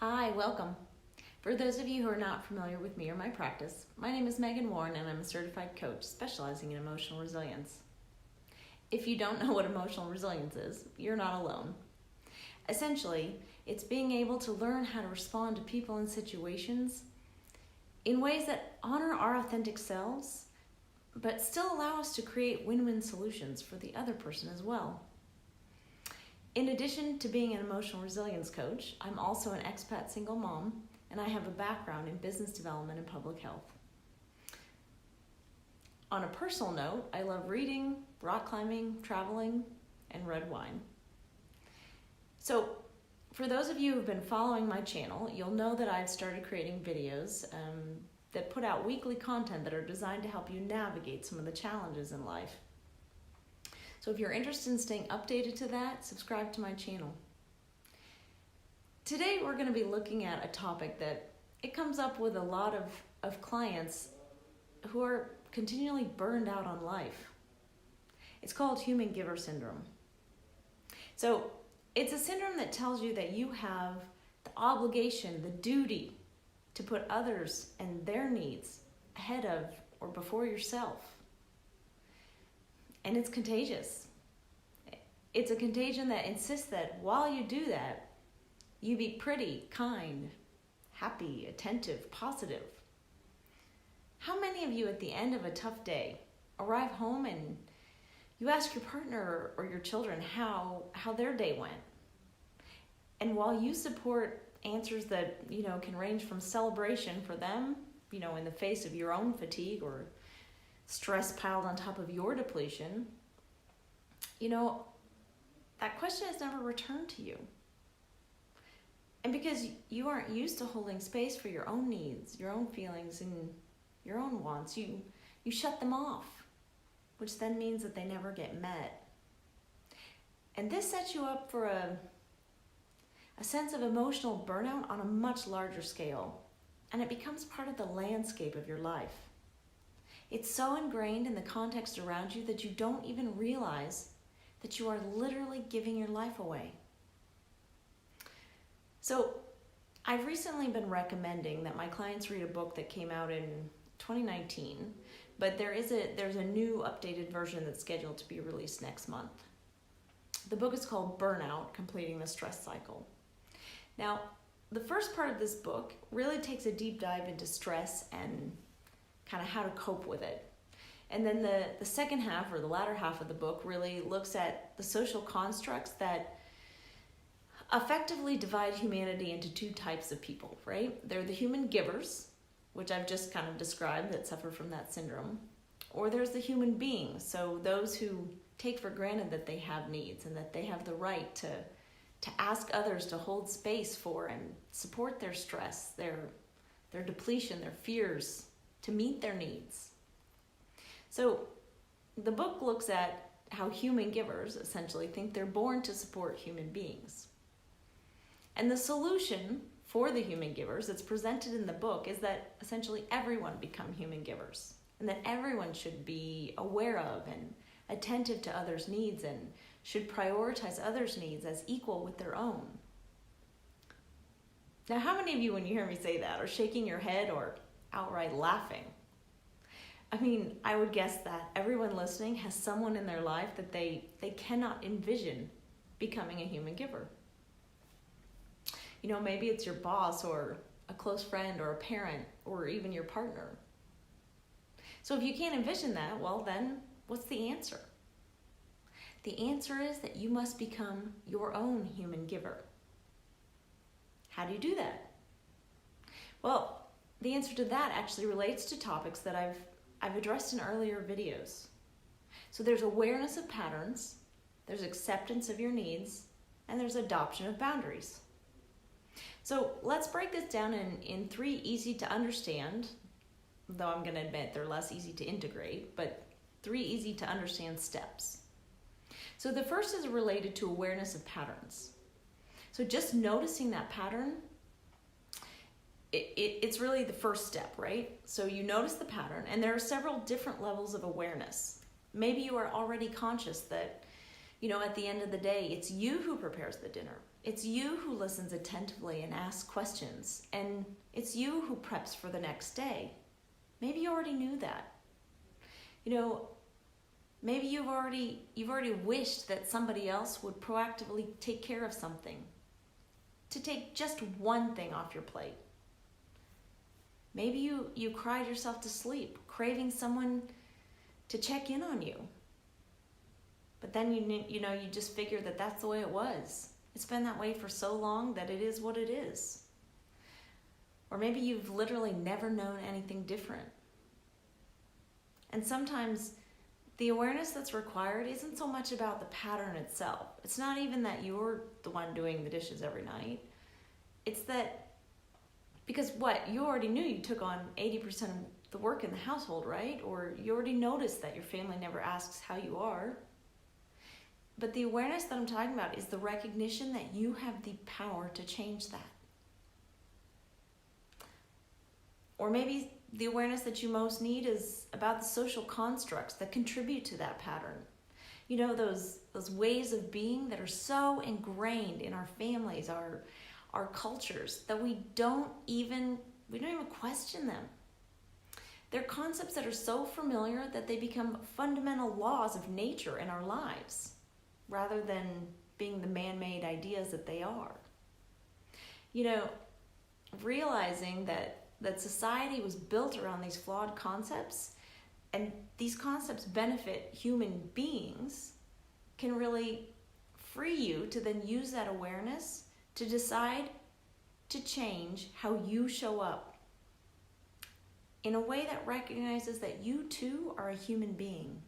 Hi, welcome. For those of you who are not familiar with me or my practice, my name is Megan Warren and I'm a certified coach specializing in emotional resilience. If you don't know what emotional resilience is, you're not alone. Essentially, it's being able to learn how to respond to people and situations in ways that honor our authentic selves, but still allow us to create win-win solutions for the other person as well. In addition to being an emotional resilience coach, I'm also an expat single mom, and I have a background in business development and public health. On a personal note, I love reading, rock climbing, traveling, and red wine. So, for those of you who've been following my channel, you'll know that I've started creating videos that put out weekly content that are designed to help you navigate some of the challenges in life. So if you're interested in staying updated to that, subscribe to my channel. Today we're going to be looking at a topic that it comes up with a lot of clients who are continually burned out on life. It's called human giver syndrome. So it's a syndrome that tells you that you have the obligation, the duty to put others and their needs ahead of or before yourself. And it's contagious. It's a contagion that insists that while you do that, you be pretty, kind, happy, attentive, positive. How many of you at the end of a tough day arrive home and you ask your partner or your children how their day went? And while you support answers that, can range from celebration for them, in the face of your own fatigue or stress piled on top of your depletion, that question is never returned to you. And because you aren't used to holding space for your own needs, your own feelings, and your own wants, you shut them off, which then means that they never get met. And this sets you up for a sense of emotional burnout on a much larger scale, and it becomes part of the landscape of your life. It's so ingrained in the context around you that you don't even realize that you are literally giving your life away. So I've recently been recommending that my clients read a book that came out in 2019, but there's a new updated version that's scheduled to be released next month. The book is called Burnout, Completing the Stress Cycle. Now, the first part of this book really takes a deep dive into stress and kind of how to cope with it. And then the second half, or the latter half of the book, really looks at the social constructs that effectively divide humanity into two types of people, right? They're the human givers, which I've just kind of described, that suffer from that syndrome. Or there's the human beings, so those who take for granted that they have needs and that they have the right to ask others to hold space for and support their stress, their depletion, their fears, to meet their needs. So the book looks at how human givers essentially think they're born to support human beings. And the solution for the human givers that's presented in the book is that essentially everyone become human givers, and that everyone should be aware of and attentive to others' needs and should prioritize others' needs as equal with their own. Now, how many of you, when you hear me say that, are shaking your head or outright laughing? I mean, I would guess that everyone listening has someone in their life that they cannot envision becoming a human giver. Maybe it's your boss or a close friend or a parent or even your partner. So if you can't envision that, well then, what's the answer? The answer is that you must become your own human giver. How do you do that? Well, the answer to that actually relates to topics that I've addressed in earlier videos. So there's awareness of patterns, there's acceptance of your needs, and there's adoption of boundaries. So let's break this down in three easy to understand, though I'm going to admit they're less easy to integrate, but three easy to understand steps. So the first is related to awareness of patterns. So just noticing that pattern, it's really the first step, right? So you notice the pattern, and there are several different levels of awareness. Maybe you are already conscious that, at the end of the day, it's you who prepares the dinner. It's you who listens attentively and asks questions, and it's you who preps for the next day. Maybe you already knew that. Maybe you've already wished that somebody else would proactively take care of something, to take just one thing off your plate. Maybe you cried yourself to sleep, craving someone to check in on you. But then you just figured that that's the way it was. It's been that way for so long that it is what it is. Or maybe you've literally never known anything different. And sometimes the awareness that's required isn't so much about the pattern itself. It's not even that you're the one doing the dishes every night. It's that, because you already knew you took on 80% of the work in the household, right? Or you already noticed that your family never asks how you are. But the awareness that I'm talking about is the recognition that you have the power to change that. Or maybe the awareness that you most need is about the social constructs that contribute to that pattern. Those ways of being that are so ingrained in our families, our cultures, that we don't even question them. They're concepts that are so familiar that they become fundamental laws of nature in our lives, rather than being the man-made ideas that they are. Realizing that society was built around these flawed concepts, and these concepts benefit human beings, can really free you to then use that awareness to decide to change how you show up in a way that recognizes that you too are a human being.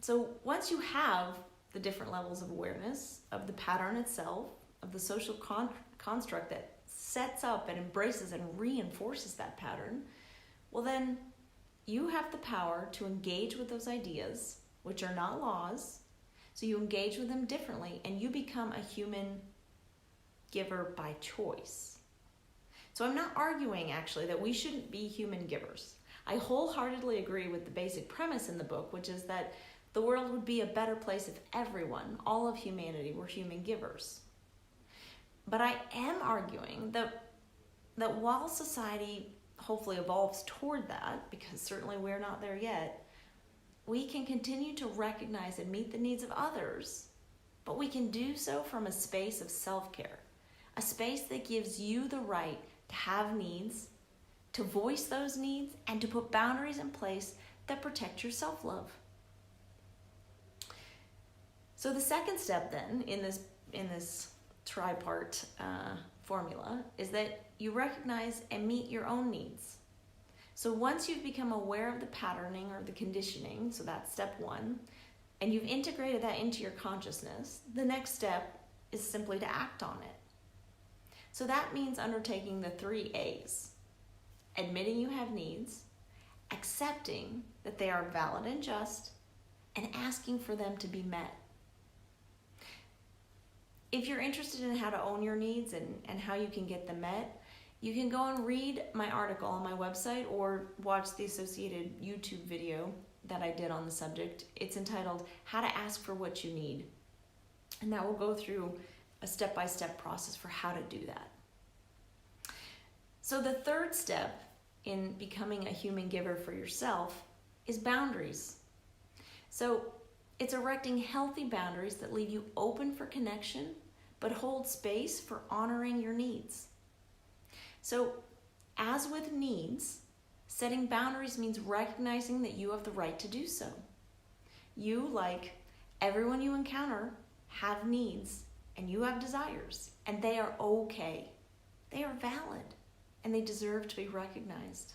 So once you have the different levels of awareness of the pattern itself, of the social construct that sets up and embraces and reinforces that pattern, well then you have the power to engage with those ideas, which are not laws. So you engage with them differently, and you become a human giver by choice. So I'm not arguing, actually, that we shouldn't be human givers. I wholeheartedly agree with the basic premise in the book, which is that the world would be a better place if everyone, all of humanity, were human givers. But I am arguing that while society hopefully evolves toward that, because certainly we're not there yet, we can continue to recognize and meet the needs of others, but we can do so from a space of self-care, a space that gives you the right to have needs, to voice those needs, and to put boundaries in place that protect your self-love. So the second step then in this tripart formula is that you recognize and meet your own needs. So once you've become aware of the patterning or the conditioning, so that's step one, and you've integrated that into your consciousness, the next step is simply to act on it. So that means undertaking the 3 A's: admitting you have needs, accepting that they are valid and just, and asking for them to be met. If you're interested in how to own your needs and how you can get them met, you can go and read my article on my website or watch the associated YouTube video that I did on the subject. It's entitled How to Ask for What You Need. And that will go through a step-by-step process for how to do that. So the third step in becoming a human giver for yourself is boundaries. So it's erecting healthy boundaries that leave you open for connection, but hold space for honoring your needs. So as with needs, setting boundaries means recognizing that you have the right to do so. You, like everyone you encounter, have needs and you have desires, and they are okay. They are valid and they deserve to be recognized.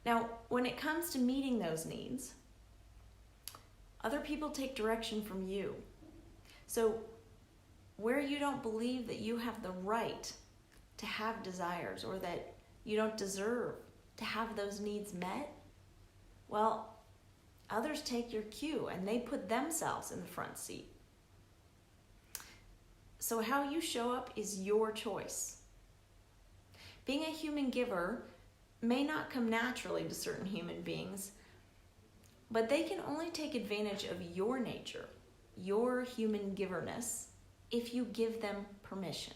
Now, when it comes to meeting those needs, other people take direction from you. So where you don't believe that you have the right to have desires or that you don't deserve to have those needs met, well, others take your cue and they put themselves in the front seat. So how you show up is your choice. Being a human giver may not come naturally to certain human beings, but they can only take advantage of your nature, your human giverness if you give them permission.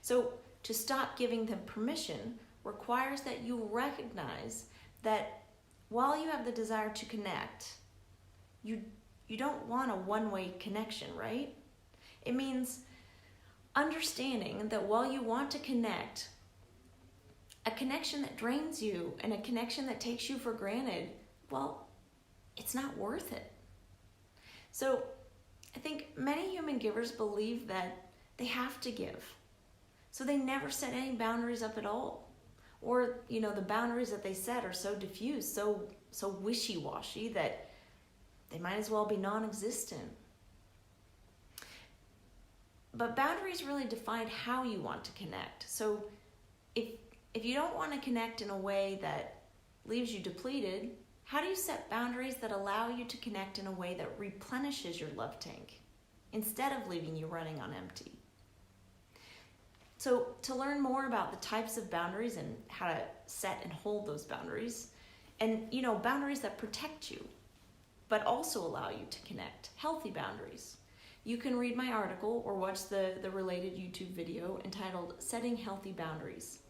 So to stop giving them permission requires that you recognize that while you have the desire to connect, you don't want a one-way connection, right? It means understanding that while you want to connect, a connection that drains you and a connection that takes you for granted, well, it's not worth it. So I think many human givers believe that they have to give. So they never set any boundaries up at all. Or, the boundaries that they set are so diffuse, so wishy-washy that they might as well be non-existent. But boundaries really define how you want to connect. So if you don't want to connect in a way that leaves you depleted, how do you set boundaries that allow you to connect in a way that replenishes your love tank instead of leaving you running on empty? So to learn more about the types of boundaries and how to set and hold those boundaries, and boundaries that protect you, but also allow you to connect, healthy boundaries, you can read my article or watch the related YouTube video entitled Setting Healthy Boundaries.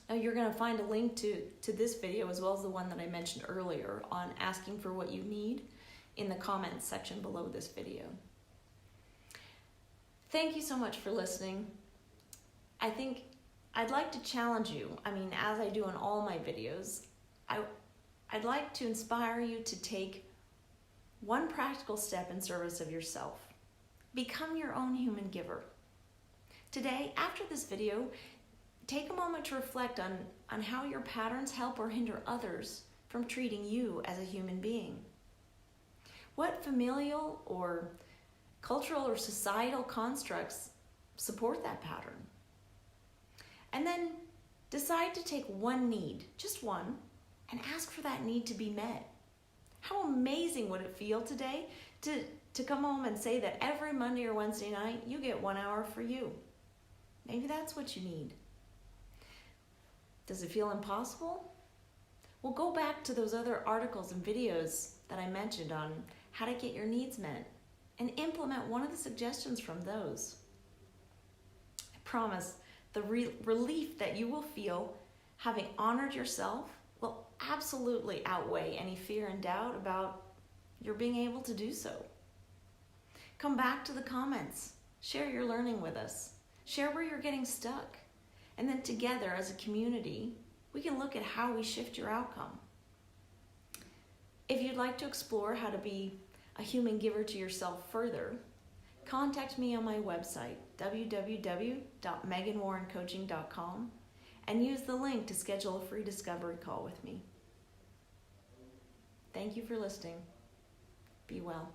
Now you're going to find a link to this video as well as the one that I mentioned earlier on asking for what you need in the comments section below this video. Thank you so much for listening. I think I'd like to challenge you, as I do in all my videos, I'd like to inspire you to take one practical step in service of yourself. Become your own human giver. Today, after this video, take a moment to reflect on how your patterns help or hinder others from treating you as a human being. What familial or cultural or societal constructs support that pattern? And then decide to take one need, just one, and ask for that need to be met. How amazing would it feel today to come home and say that every Monday or Wednesday night you get 1 hour for you? Maybe that's what you need. Does it feel impossible? Well, go back to those other articles and videos that I mentioned on how to get your needs met and implement one of the suggestions from those. I promise the relief that you will feel having honored yourself will absolutely outweigh any fear and doubt about your being able to do so. Come back to the comments. Share your learning with us. Share where you're getting stuck. And then together as a community, we can look at how we shift your outcome. If you'd like to explore how to be a human giver to yourself further, contact me on my website, www.meganwarrencoaching.com, and use the link to schedule a free discovery call with me. Thank you for listening. Be well.